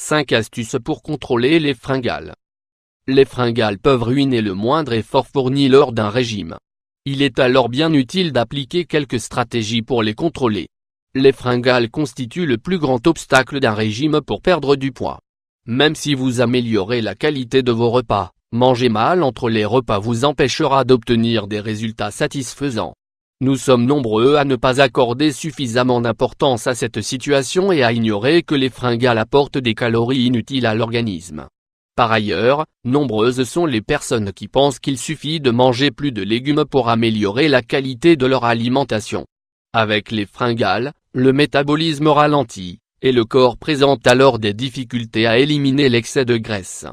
5 astuces pour contrôler les fringales. Les fringales peuvent ruiner le moindre effort fourni lors d'un régime. Il est alors bien utile d'appliquer quelques stratégies pour les contrôler. Les fringales constituent le plus grand obstacle d'un régime pour perdre du poids. Même si vous améliorez la qualité de vos repas, manger mal entre les repas vous empêchera d'obtenir des résultats satisfaisants. Nous sommes nombreux à ne pas accorder suffisamment d'importance à cette situation et à ignorer que les fringales apportent des calories inutiles à l'organisme. Par ailleurs, nombreuses sont les personnes qui pensent qu'il suffit de manger plus de légumes pour améliorer la qualité de leur alimentation. Avec les fringales, le métabolisme ralentit, et le corps présente alors des difficultés à éliminer l'excès de graisse.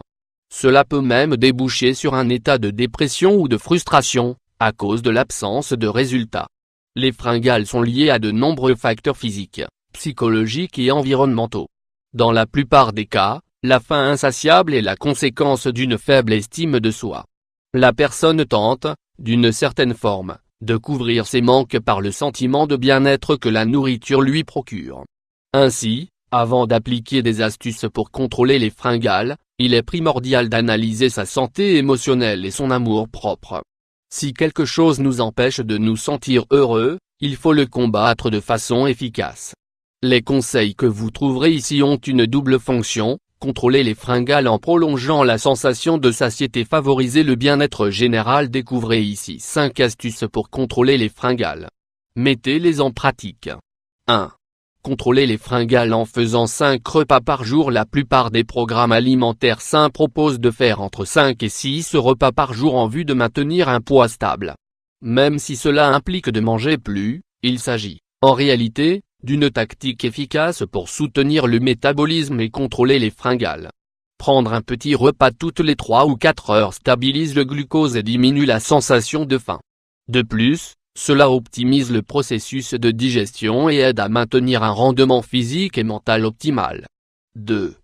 Cela peut même déboucher sur un état de dépression ou de frustration, à cause de l'absence de résultats. Les fringales sont liées à de nombreux facteurs physiques, psychologiques et environnementaux. Dans la plupart des cas, la faim insatiable est la conséquence d'une faible estime de soi. La personne tente, d'une certaine forme, de couvrir ses manques par le sentiment de bien-être que la nourriture lui procure. Ainsi, avant d'appliquer des astuces pour contrôler les fringales, il est primordial d'analyser sa santé émotionnelle et son amour-propre. Si quelque chose nous empêche de nous sentir heureux, il faut le combattre de façon efficace. Les conseils que vous trouverez ici ont une double fonction: contrôler les fringales en prolongeant la sensation de satiété, favoriser le bien-être général. Découvrez ici 5 astuces pour contrôler les fringales. Mettez-les en pratique. 1. Contrôler les fringales en faisant 5 repas par jour. La plupart des programmes alimentaires sains proposent de faire entre 5 et 6 repas par jour en vue de maintenir un poids stable. Même si cela implique de manger plus, il s'agit, en réalité, d'une tactique efficace pour soutenir le métabolisme et contrôler les fringales. Prendre un petit repas toutes les 3 ou 4 heures stabilise le glucose et diminue la sensation de faim. De plus, cela optimise le processus de digestion et aide à maintenir un rendement physique et mental optimal. 2.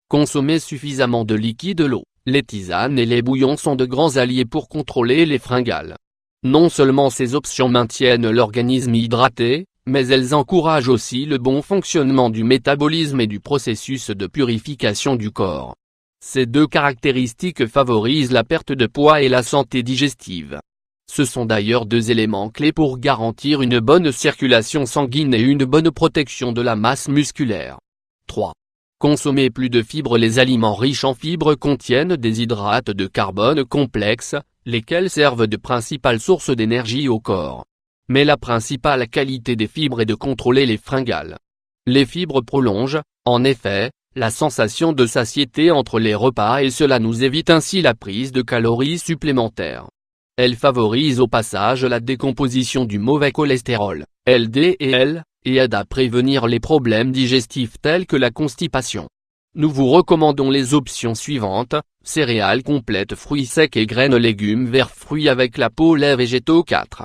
Consommer suffisamment de liquide. L'eau, les tisanes et les bouillons sont de grands alliés pour contrôler les fringales. Non seulement ces options maintiennent l'organisme hydraté, mais elles encouragent aussi le bon fonctionnement du métabolisme et du processus de purification du corps. Ces deux caractéristiques favorisent la perte de poids et la santé digestive. Ce sont d'ailleurs 2 éléments clés pour garantir une bonne circulation sanguine et une bonne protection de la masse musculaire. 3. Consommer plus de fibres. Les aliments riches en fibres contiennent des hydrates de carbone complexes, lesquels servent de principale source d'énergie au corps. Mais la principale qualité des fibres est de contrôler les fringales. Les fibres prolongent, en effet, la sensation de satiété entre les repas et cela nous évite ainsi la prise de calories supplémentaires. Elles favorisent au passage la décomposition du mauvais cholestérol, LDL, et aident à prévenir les problèmes digestifs tels que la constipation. Nous vous recommandons les options suivantes: céréales complètes, fruits secs et graines, légumes verts, fruits avec la peau, laits végétaux. 4.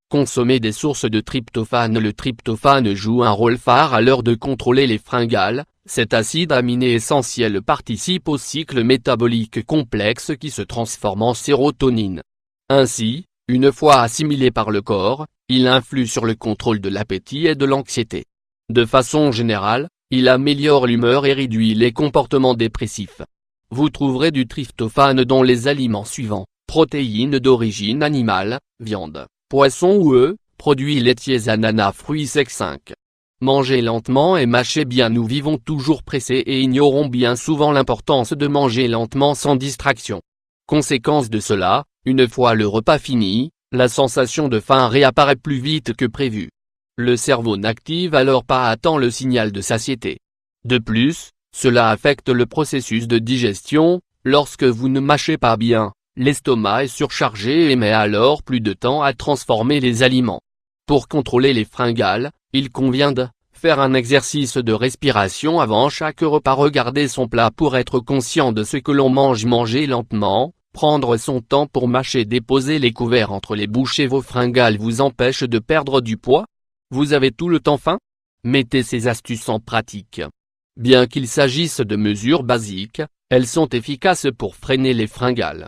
Consommer des sources de tryptophane. Le tryptophane joue un rôle phare à l'heure de contrôler les fringales. Cet acide aminé essentiel participe au cycle métabolique complexe qui se transforme en sérotonine. Ainsi, une fois assimilé par le corps, il influe sur le contrôle de l'appétit et de l'anxiété. De façon générale, il améliore l'humeur et réduit les comportements dépressifs. Vous trouverez du tryptophane dans les aliments suivants: protéines d'origine animale, viande, poisson ou œufs, produits laitiers, ananas, fruits secs. 5. Mangez lentement et mâchez bien. Nous vivons toujours pressés et ignorons bien souvent l'importance de manger lentement sans distraction. Conséquence de cela, une fois le repas fini, la sensation de faim réapparaît plus vite que prévu. Le cerveau n'active alors pas à temps le signal de satiété. De plus, cela affecte le processus de digestion. Lorsque vous ne mâchez pas bien, l'estomac est surchargé et met alors plus de temps à transformer les aliments. Pour contrôler les fringales, il convient de faire un exercice de respiration avant chaque repas. Regarder son plat pour être conscient de ce que l'on mange. Manger lentement, prendre son temps pour mâcher, déposer les couverts entre les bouchées. Vos fringales vous empêchent de perdre du poids? Vous avez tout le temps faim? Mettez ces astuces en pratique. Bien qu'il s'agisse de mesures basiques, elles sont efficaces pour freiner les fringales.